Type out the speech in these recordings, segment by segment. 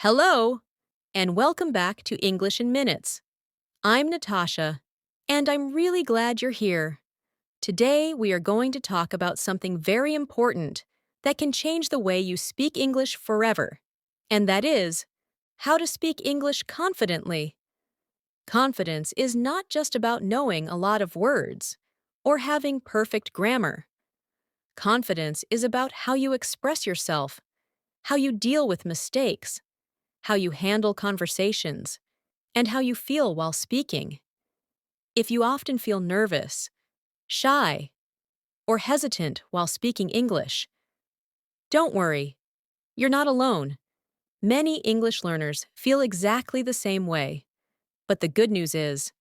Hello, and welcome back to English in Minutes. I'm Natasha, and I'm really glad you're here. Today, we are going to talk about something very important that can change the way you speak English forever, and that is how to speak English confidently. Confidence is not just about knowing a lot of words or having perfect grammar. Confidence is about how you express yourself, how you deal with mistakes, how you handle conversations, and how you feel while speaking. If you often feel nervous, shy, or hesitant while speaking English, don't worry, you're not alone. Many English learners feel exactly the same way. But the good news is,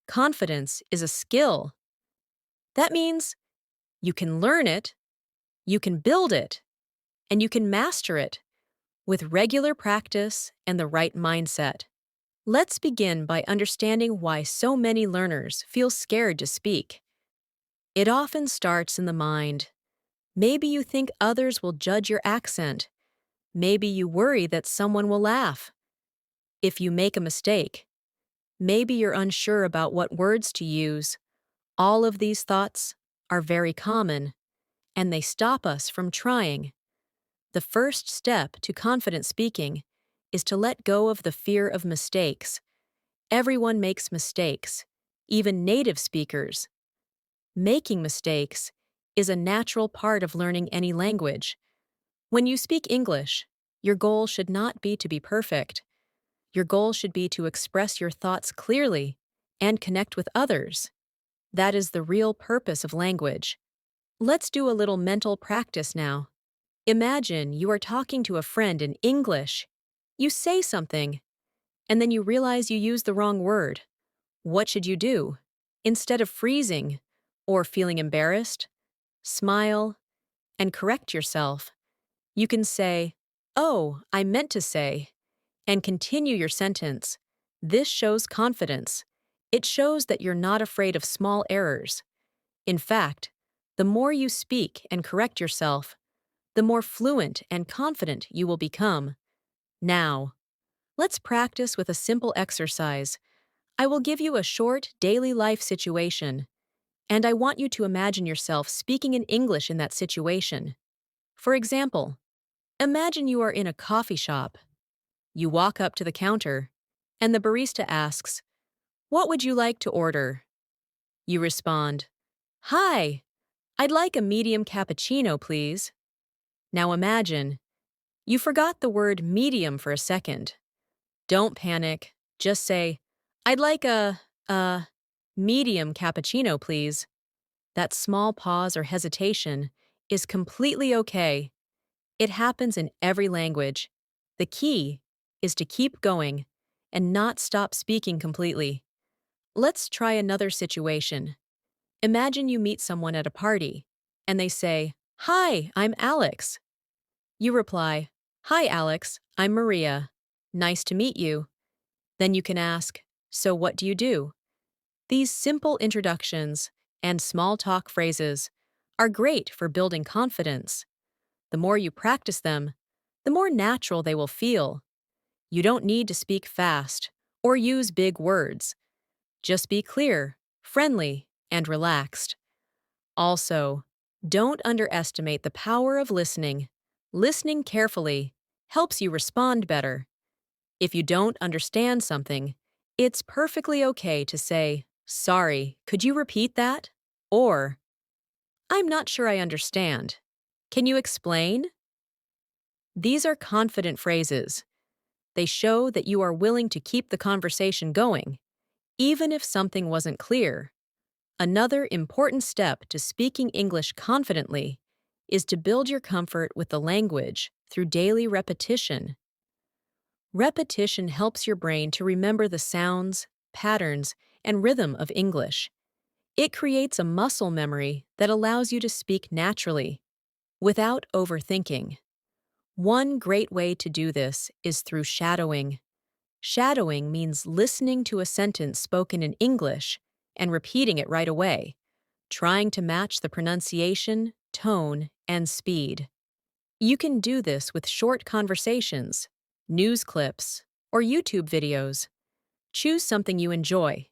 confidence is a skill. That means you can learn it, you can build it, and you can master it with regular practice and the right mindset. Let's begin by understanding why so many learners feel scared to speak. It often starts in the mind. Maybe you think others will judge your accent. Maybe you worry that someone will laugh if you make a mistake. Maybe you're unsure about what words to use. All of these thoughts are very common, and they stop us from trying. The first step to confident speaking is to let go of the fear of mistakes. Everyone makes mistakes, even native speakers. Making mistakes is a natural part of learning any language. When you speak English, your goal should not be to be perfect. Your goal should be to express your thoughts clearly and connect with others. That is the real purpose of language. Let's do a little mental practice now. Imagine you are talking to a friend in English. You say something, and then you realize you used the wrong word. What should you do? Instead of freezing or feeling embarrassed, smile and correct yourself. You can say, "Oh, I meant to say," and continue your sentence. This shows confidence. It shows that you're not afraid of small errors. In fact, the more you speak and correct yourself, the more fluent and confident you will become. Now, let's practice with a simple exercise. I will give you a short daily life situation, and I want you to imagine yourself speaking in English in that situation. For example, imagine you are in a coffee shop. You walk up to the counter, and the barista asks, "What would you like to order?" You respond, "Hi, I'd like a medium cappuccino, please." Now imagine, you forgot the word medium for a second. Don't panic. Just say, "I'd like a medium cappuccino, please." That small pause or hesitation is completely okay. It happens in every language. The key is to keep going and not stop speaking completely. Let's try another situation. Imagine you meet someone at a party, and they say, "Hi, I'm Alex." You reply, "Hi, Alex, I'm Maria. Nice to meet you." Then you can ask, "So what do you do?" These simple introductions and small talk phrases are great for building confidence. The more you practice them, the more natural they will feel. You don't need to speak fast or use big words. Just be clear, friendly, and relaxed. Also, don't underestimate the power of listening. Listening carefully helps you respond better. If you don't understand something, it's perfectly okay to say, "Sorry, could you repeat that?" Or, "I'm not sure I understand. Can you explain?" These are confident phrases. They show that you are willing to keep the conversation going, even if something wasn't clear. Another important step to speaking English confidently is to build your comfort with the language through daily repetition. Repetition helps your brain to remember the sounds, patterns, and rhythm of English. It creates a muscle memory that allows you to speak naturally, without overthinking. One great way to do this is through shadowing. Shadowing means listening to a sentence spoken in English and repeating it right away, trying to match the pronunciation, tone, and speed. You can do this with short conversations. news clips, or YouTube videos. Choose something you enjoy.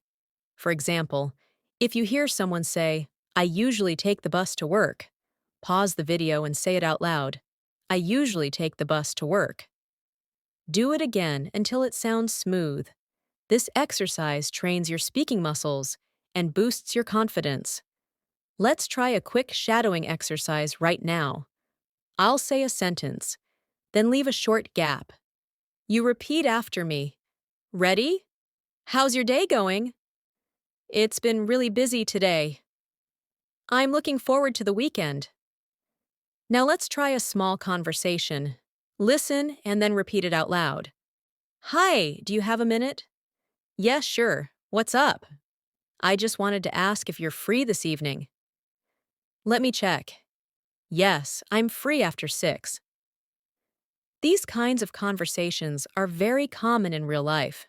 For example, if you hear someone say, "I usually take the bus to work," pause the video and say it out loud. "I usually take the bus to work." Do it again until it sounds smooth. This exercise trains your speaking muscles and boosts your confidence. Let's try a quick shadowing exercise right now. I'll say a sentence, then leave a short gap. You repeat after me. Ready? How's your day going? It's been really busy today. I'm looking forward to the weekend. Now let's try a small conversation. Listen and then repeat it out loud. Hi, do you have a minute? Yes, sure. What's up? I just wanted to ask if you're free this evening. Let me check. Yes, I'm free after 6. These kinds of conversations are very common in real life.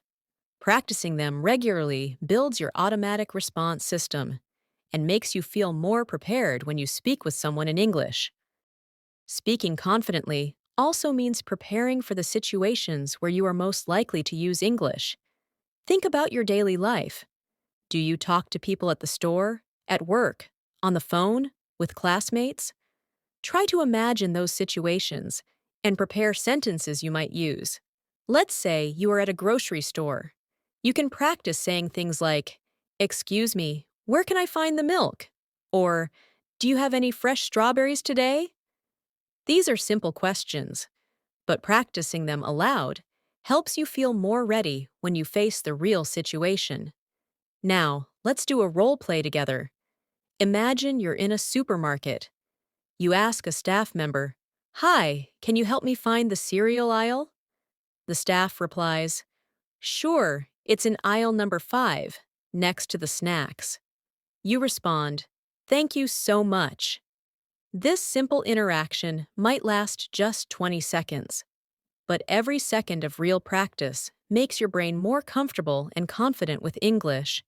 Practicing them regularly builds your automatic response system and makes you feel more prepared when you speak with someone in English. Speaking confidently also means preparing for the situations where you are most likely to use English. Think about your daily life. Do you talk to people at the store, at work, on the phone, with classmates? Try to imagine those situations and prepare sentences you might use. Let's say you are at a grocery store. You can practice saying things like, "Excuse me, where can I find the milk?" Or, "Do you have any fresh strawberries today?" These are simple questions, but practicing them aloud helps you feel more ready when you face the real situation. Now, let's do a role play together. Imagine you're in a supermarket. You ask a staff member, "Hi, can you help me find the cereal aisle?" The staff replies, "Sure, it's in aisle number 5, next to the snacks." You respond, "Thank you so much." This simple interaction might last just 20 seconds, but every second of real practice makes your brain more comfortable and confident with English.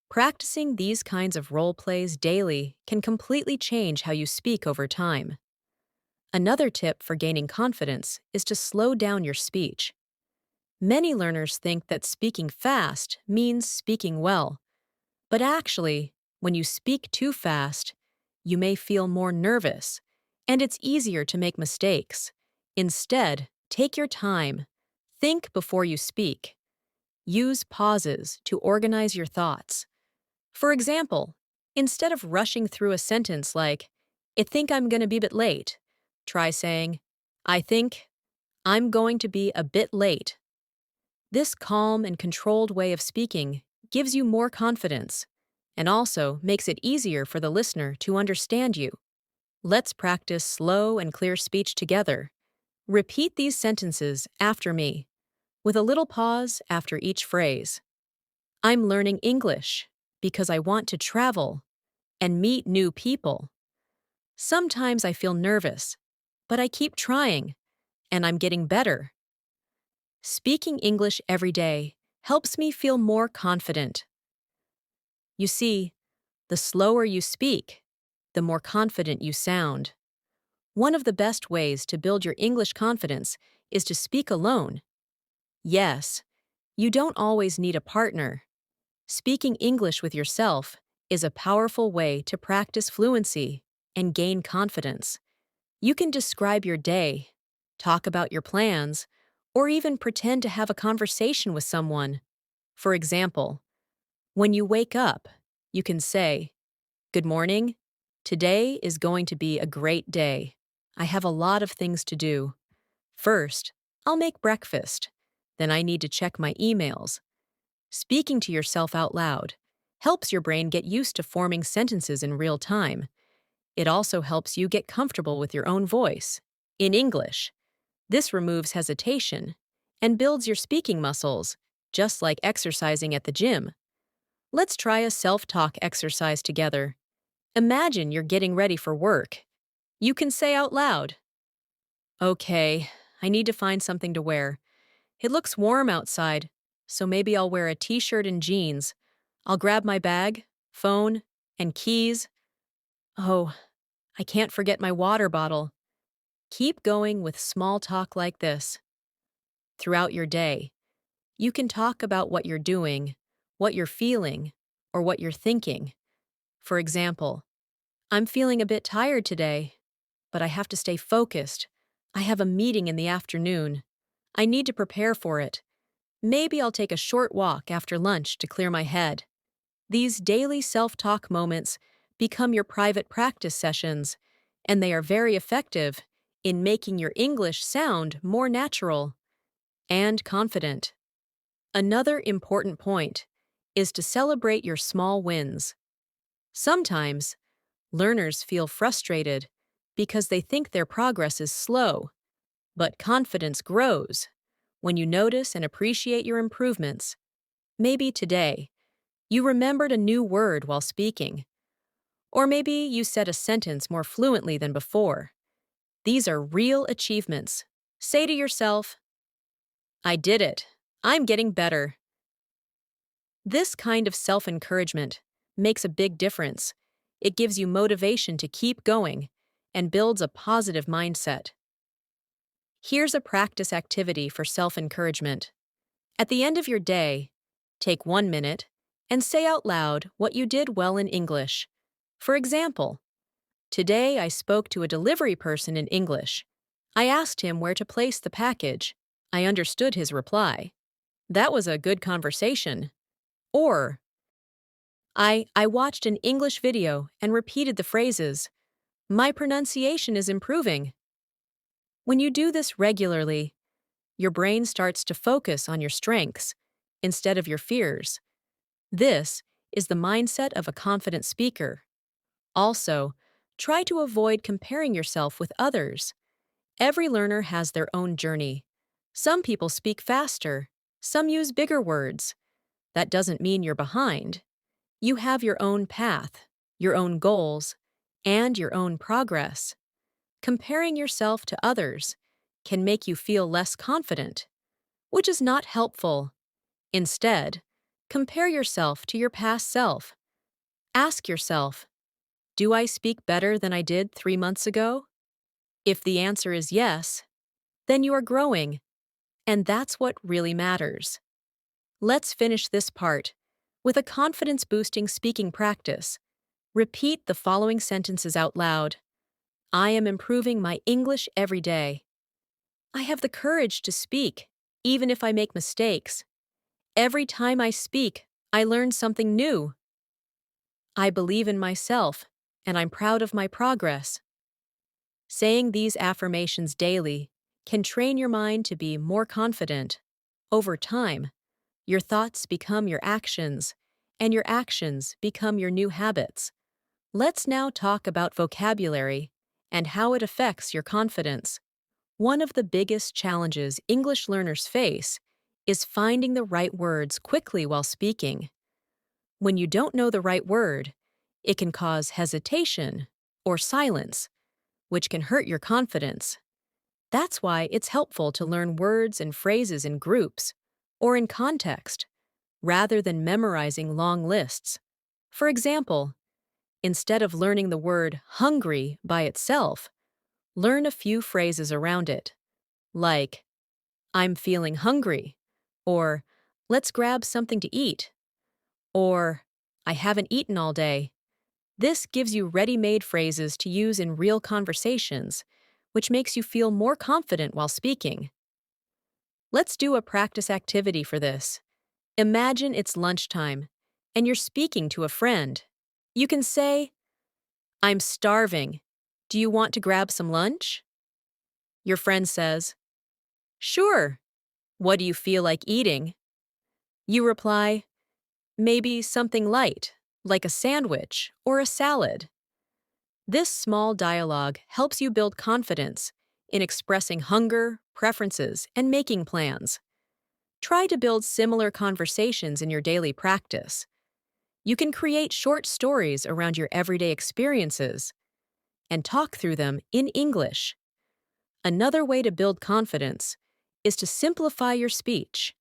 Practicing these kinds of role plays daily can completely change how you speak over time. Another tip for gaining confidence is to slow down your speech. Many learners think that speaking fast means speaking well, but actually, when you speak too fast, you may feel more nervous, and it's easier to make mistakes. Instead, take your time. Think before you speak. Use pauses to organize your thoughts. For example, instead of rushing through a sentence like, "I think I'm going to be a bit late," try saying, "I think I'm going to be a bit late." This calm and controlled way of speaking gives you more confidence and also makes it easier for the listener to understand you. Let's practice slow and clear speech together. Repeat these sentences after me, with a little pause after each phrase. I'm learning English because I want to travel and meet new people. Sometimes I feel nervous, but I keep trying, and I'm getting better. Speaking English every day helps me feel more confident. You see, the slower you speak, the more confident you sound. One of the best ways to build your English confidence is to speak alone. Yes, you don't always need a partner. Speaking English with yourself is a powerful way to practice fluency and gain confidence. You can describe your day, talk about your plans, or even pretend to have a conversation with someone. For example, when you wake up, you can say, "Good morning. Today is going to be a great day. I have a lot of things to do. First, I'll make breakfast. Then I need to check my emails." Speaking to yourself out loud helps your brain get used to forming sentences in real time. It also helps you get comfortable with your own voice. In English, this removes hesitation and builds your speaking muscles, just like exercising at the gym. Let's try a self-talk exercise together. Imagine you're getting ready for work. You can say out loud, "Okay, I need to find something to wear. It looks warm outside, so maybe I'll wear a t-shirt and jeans. I'll grab my bag, phone, and keys. Oh, I can't forget my water bottle." Keep going with small talk like this. throughout your day. You can talk about what you're doing, what you're feeling, or what you're thinking. For example, I'm feeling a bit tired today, but I have to stay focused. I have a meeting in the afternoon. I need to prepare for it. Maybe I'll take a short walk after lunch to clear my head. These daily self-talk moments become your private practice sessions, and they are very effective in making your English sound more natural and confident. Another important point is to celebrate your small wins. Sometimes, learners feel frustrated because they think their progress is slow, but confidence grows when you notice and appreciate your improvements. Maybe today, you remembered a new word while speaking, or maybe you said a sentence more fluently than before. These are real achievements. Say to yourself, I did it. I'm getting better. This kind of self-encouragement makes a big difference. It gives you motivation to keep going and builds a positive mindset. Here's a practice activity for self-encouragement. At the end of your day, take 1 minute and say out loud what you did well in English. For example, today I spoke to a delivery person in English. I asked him where to place the package. I understood his reply. That was a good conversation. Or, I watched an English video and repeated the phrases. My pronunciation is improving. When you do this regularly, your brain starts to focus on your strengths instead of your fears. This is the mindset of a confident speaker. Also, try to avoid comparing yourself with others. Every learner has their own journey. Some people speak faster, some use bigger words. That doesn't mean you're behind. You have your own path, your own goals, and your own progress. Comparing yourself to others can make you feel less confident, which is not helpful. Instead, compare yourself to your past self. Ask yourself, do I speak better than I did 3 months ago? If the answer is yes, then you are growing, and that's what really matters. Let's finish this part with a confidence-boosting speaking practice. Repeat the following sentences out loud. I am improving my English every day. I have the courage to speak, even if I make mistakes. Every time I speak, I learn something new. I believe in myself, and I'm proud of my progress. Saying these affirmations daily can train your mind to be more confident. Over time, your thoughts become your actions, and your actions become your new habits. Let's now talk about vocabulary and how it affects your confidence. One of the biggest challenges English learners face is finding the right words quickly while speaking. When you don't know the right word, it can cause hesitation or silence, which can hurt your confidence. That's why it's helpful to learn words and phrases in groups or in context, rather than memorizing long lists. For example, instead of learning the word hungry by itself, learn a few phrases around it, like, I'm feeling hungry, or let's grab something to eat, or I haven't eaten all day. This gives you ready-made phrases to use in real conversations, which makes you feel more confident while speaking. Let's do a practice activity for this. Imagine it's lunchtime, and you're speaking to a friend. You can say, I'm starving. Do you want to grab some lunch? Your friend says, Sure. What do you feel like eating? You reply, maybe something light, like a sandwich or a salad. This small dialogue helps you build confidence in expressing hunger, preferences, and making plans. Try to build similar conversations in your daily practice. You can create short stories around your everyday experiences and talk through them in English. Another way to build confidence is to simplify your speech.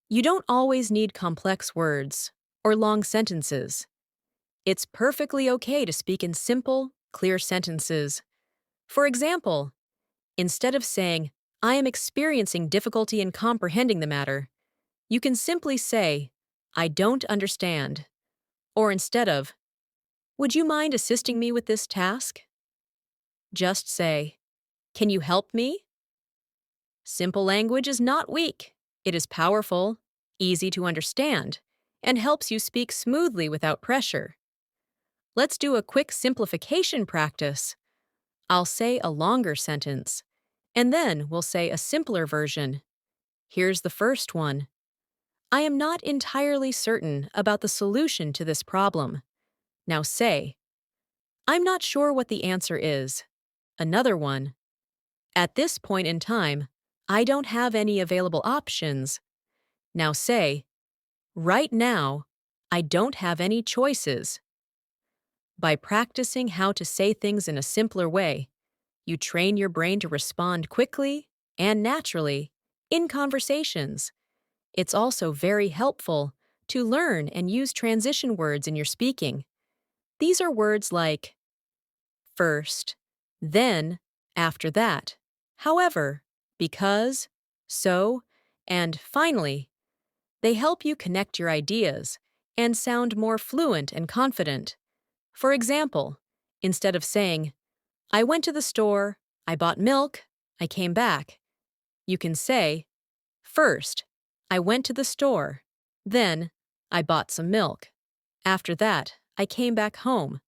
You don't always need complex words or long sentences. It's perfectly okay to speak in simple, clear sentences. For example, instead of saying, I am experiencing difficulty in comprehending the matter, you can simply say, I don't understand. Or instead of, would you mind assisting me with this task? Just say, can you help me? Simple language is not weak. It is powerful, easy to understand, and helps you speak smoothly without pressure. Let's do a quick simplification practice. I'll say a longer sentence, and then we'll say a simpler version. Here's the first one. I am not entirely certain about the solution to this problem. Now say, I'm not sure what the answer is. Another one. At this point in time, I don't have any available options. Now say, right now, I don't have any choices. By practicing how to say things in a simpler way, you train your brain to respond quickly and naturally in conversations. It's also very helpful to learn and use transition words in your speaking. These are words like first, then, after that, however, because, so, and finally. They help you connect your ideas and sound more fluent and confident. For example, instead of saying, I went to the store, I bought milk, I came back, you can say, first, I went to the store, then, I bought some milk. After that, I came back home.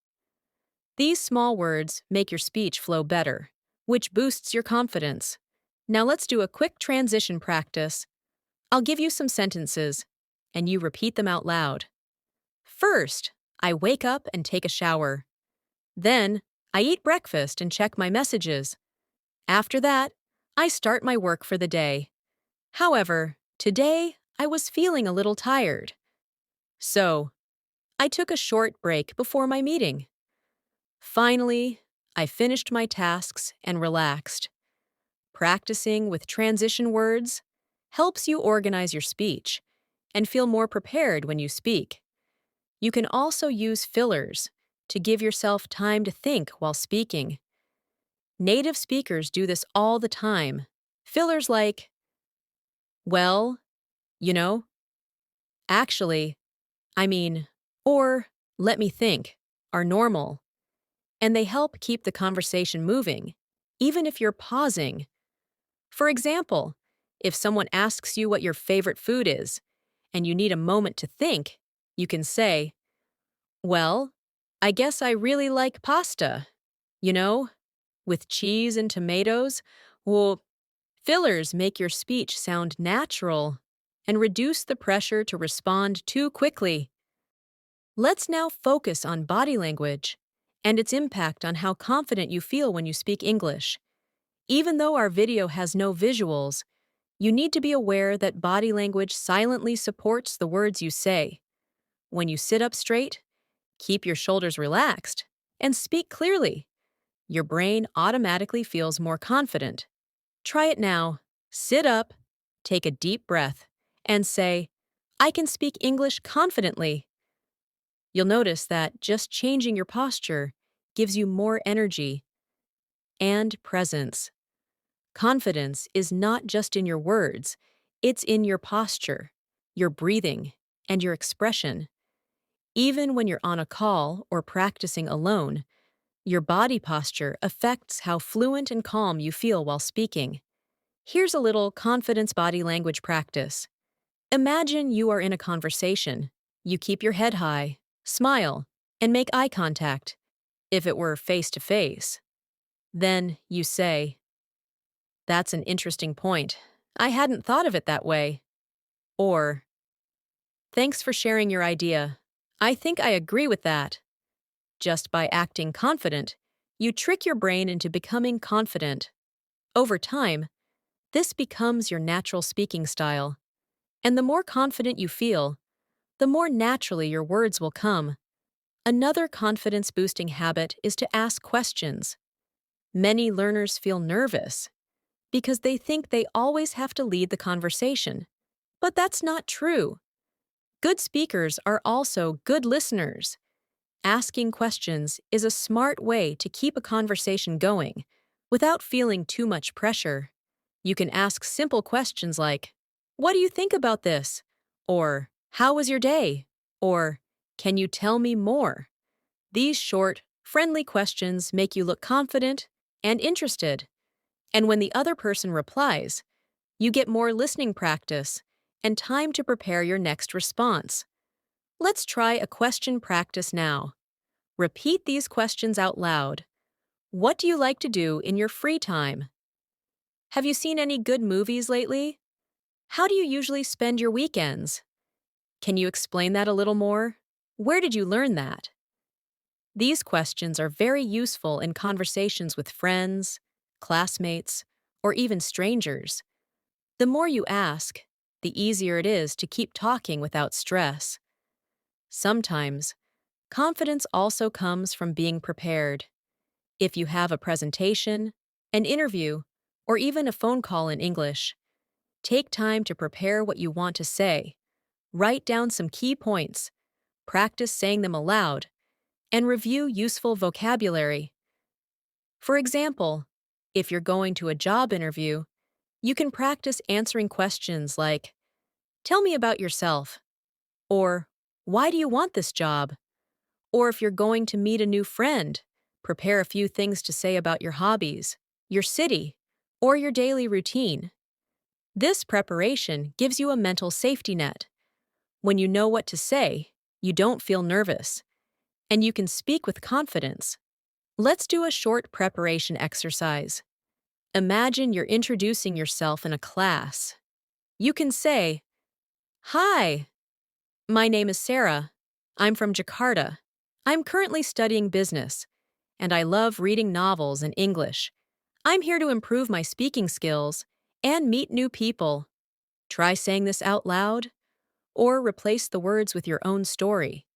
These small words make your speech flow better, which boosts your confidence. Now let's do a quick transition practice. I'll give you some sentences, and you repeat them out loud. First, I wake up and take a shower. Then, I eat breakfast and check my messages. After that, I start my work for the day. However, today, I was feeling a little tired. So, I took a short break before my meeting. Finally, I finished my tasks and relaxed. Practicing with transition words helps you organize your speech and feel more prepared when you speak. You can also use fillers to give yourself time to think while speaking. Native speakers do this all the time. Fillers like, well, you know, actually, I mean, or let me think, are normal. And they help keep the conversation moving, even if you're pausing. For example, if someone asks you what your favorite food is, and you need a moment to think, you can say, well, I guess I really like pasta. You know, with cheese and tomatoes. Well, fillers make your speech sound natural and reduce the pressure to respond too quickly. Let's now focus on body language and its impact on how confident you feel when you speak English. Even though our video has no visuals, you need to be aware that body language silently supports the words you say. When you sit up straight, keep your shoulders relaxed, and speak clearly, your brain automatically feels more confident. Try it now. Sit up, take a deep breath, and say, I can speak English confidently. You'll notice that just changing your posture gives you more energy and presence. Confidence is not just in your words, it's in your posture, your breathing, and your expression. Even when you're on a call or practicing alone, your body posture affects how fluent and calm you feel while speaking. Here's a little confidence body language practice. Imagine you are in a conversation. You keep your head high, smile, and make eye contact, if it were face to face. Then you say, that's an interesting point. I hadn't thought of it that way. Or, thanks for sharing your idea. I think I agree with that. Just by acting confident, you trick your brain into becoming confident. Over time, this becomes your natural speaking style. And the more confident you feel, the more naturally your words will come. Another confidence-boosting habit is to ask questions. Many learners feel nervous because they think they always have to lead the conversation. But that's not true. Good speakers are also good listeners. Asking questions is a smart way to keep a conversation going without feeling too much pressure. You can ask simple questions like, "What do you think about this?" Or, "How was your day?" Or, "Can you tell me more?" These short, friendly questions make you look confident and interested. And when the other person replies, you get more listening practice and time to prepare your next response. Let's try a question practice now. Repeat these questions out loud. What do you like to do in your free time? Have you seen any good movies lately? How do you usually spend your weekends? Can you explain that a little more? Where did you learn that? These questions are very useful in conversations with friends, classmates, or even strangers. The more you ask, the easier it is to keep talking without stress. Sometimes, confidence also comes from being prepared. If you have a presentation, an interview, or even a phone call in English, take time to prepare what you want to say. Write down some key points, practice saying them aloud, and review useful vocabulary. For example, if you're going to a job interview, you can practice answering questions like, "Tell me about yourself," or "Why do you want this job?" Or if you're going to meet a new friend, prepare a few things to say about your hobbies, your city, or your daily routine. This preparation gives you a mental safety net. When you know what to say, you don't feel nervous, and you can speak with confidence. Let's do a short preparation exercise. Imagine you're introducing yourself in a class. You can say, "Hi, my name is Sarah. I'm from Jakarta. I'm currently studying business, and I love reading novels in English. I'm here to improve my speaking skills and meet new people." Try saying this out loud, or replace the words with your own story.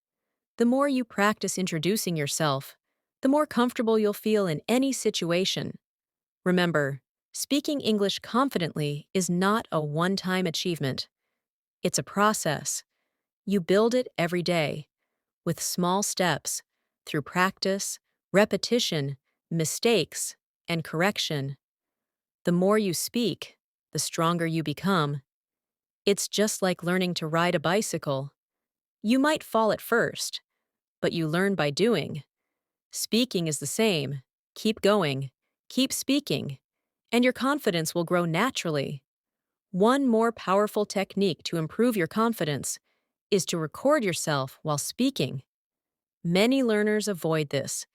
The more you practice introducing yourself, the more comfortable you'll feel in any situation. Remember, speaking English confidently is not a one-time achievement. It's a process. You build it every day, with small steps, through practice, repetition, mistakes, and correction. The more you speak, the stronger you become. It's just like learning to ride a bicycle. You might fall at first, but you learn by doing. Speaking is the same. Keep going, keep speaking, and your confidence will grow naturally. One more powerful technique to improve your confidence is to record yourself while speaking. Many learners avoid this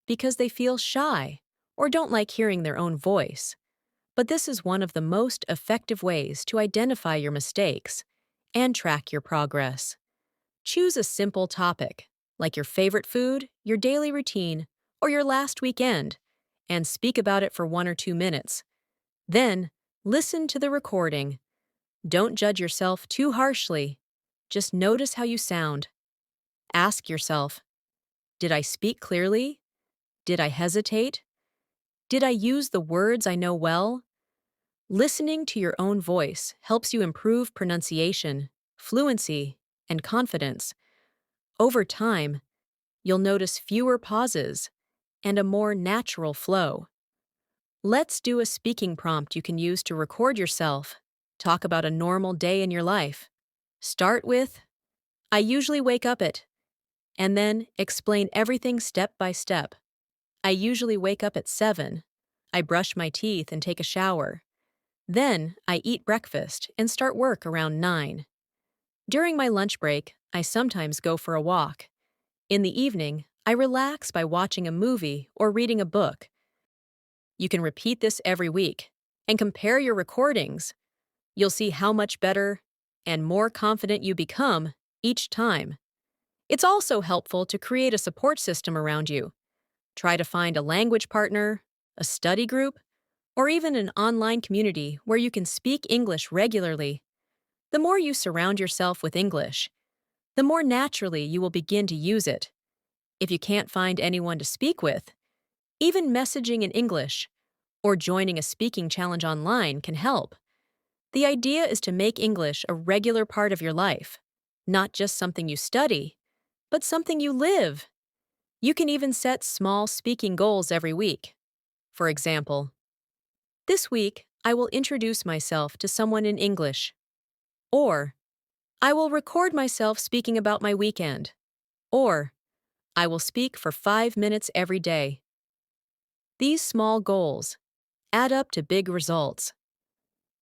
because they feel shy or don't like hearing their own voice. But this is one of the most effective ways to identify your mistakes and track your progress. Choose a simple topic, like your favorite food, your daily routine, or your last weekend, and speak about it for 1 or 2 minutes. Then, listen to the recording. Don't judge yourself too harshly. Just notice how you sound. Ask yourself, did I speak clearly? Did I hesitate? Did I use the words I know well? Listening to your own voice helps you improve pronunciation, fluency, and confidence. Over time, you'll notice fewer pauses and a more natural flow. Let's do a speaking prompt you can use to record yourself. Talk about a normal day in your life. Start with, "I usually wake up at," and then explain everything step by step. "I usually wake up at 7. I brush my teeth and take a shower. Then I eat breakfast and start work around 9. During my lunch break, I sometimes go for a walk. In the evening, I relax by watching a movie or reading a book." You can repeat this every week and compare your recordings. You'll see how much better and more confident you become each time. It's also helpful to create a support system around you. Try to find a language partner, a study group, or even an online community where you can speak English regularly. The more you surround yourself with English, the more naturally you will begin to use it. If you can't find anyone to speak with, even messaging in English or joining a speaking challenge online can help. The idea is to make English a regular part of your life, not just something you study, but something you live. You can even set small speaking goals every week. For example, this week, I will introduce myself to someone in English. Or, I will record myself speaking about my weekend. Or, I will speak for 5 minutes every day. These small goals add up to big results.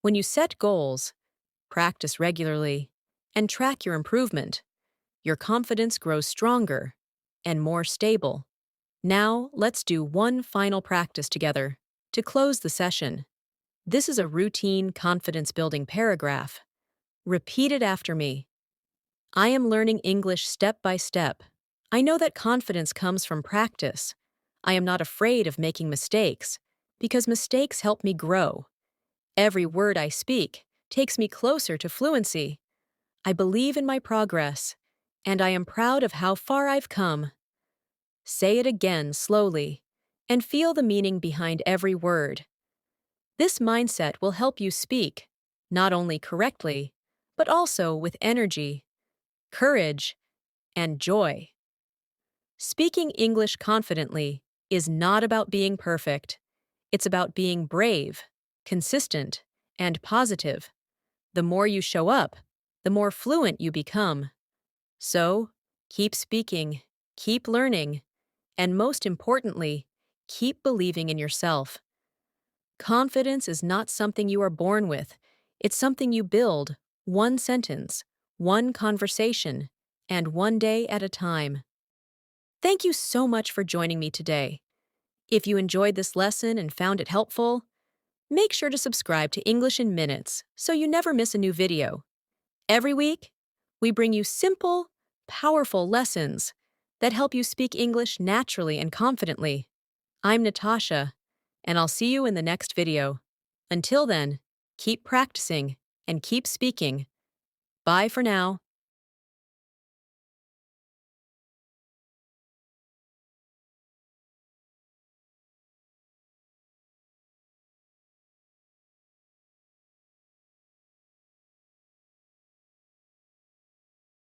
When you set goals, practice regularly, and track your improvement, your confidence grows stronger and more stable. Now, let's do one final practice together to close the session. This is a routine confidence-building paragraph. Repeat it after me. I am learning English step by step. I know that confidence comes from practice. I am not afraid of making mistakes, because mistakes help me grow. Every word I speak takes me closer to fluency. I believe in my progress, and I am proud of how far I've come. Say it again slowly, and feel the meaning behind every word. This mindset will help you speak, not only correctly, but also with energy, courage, and joy. Speaking English confidently is not about being perfect. It's about being brave, consistent, and positive. The more you show up, the more fluent you become. So, keep speaking, keep learning, and most importantly, keep believing in yourself. Confidence is not something you are born with. It's something you build, one sentence, one conversation, and one day at a time. Thank you so much for joining me today. If you enjoyed this lesson and found it helpful, make sure to subscribe to English in Minutes so you never miss a new video. Every week, we bring you simple, powerful lessons that help you speak English naturally and confidently. I'm Natasha, and I'll see you in the next video. Until then, keep practicing and keep speaking. Bye for now.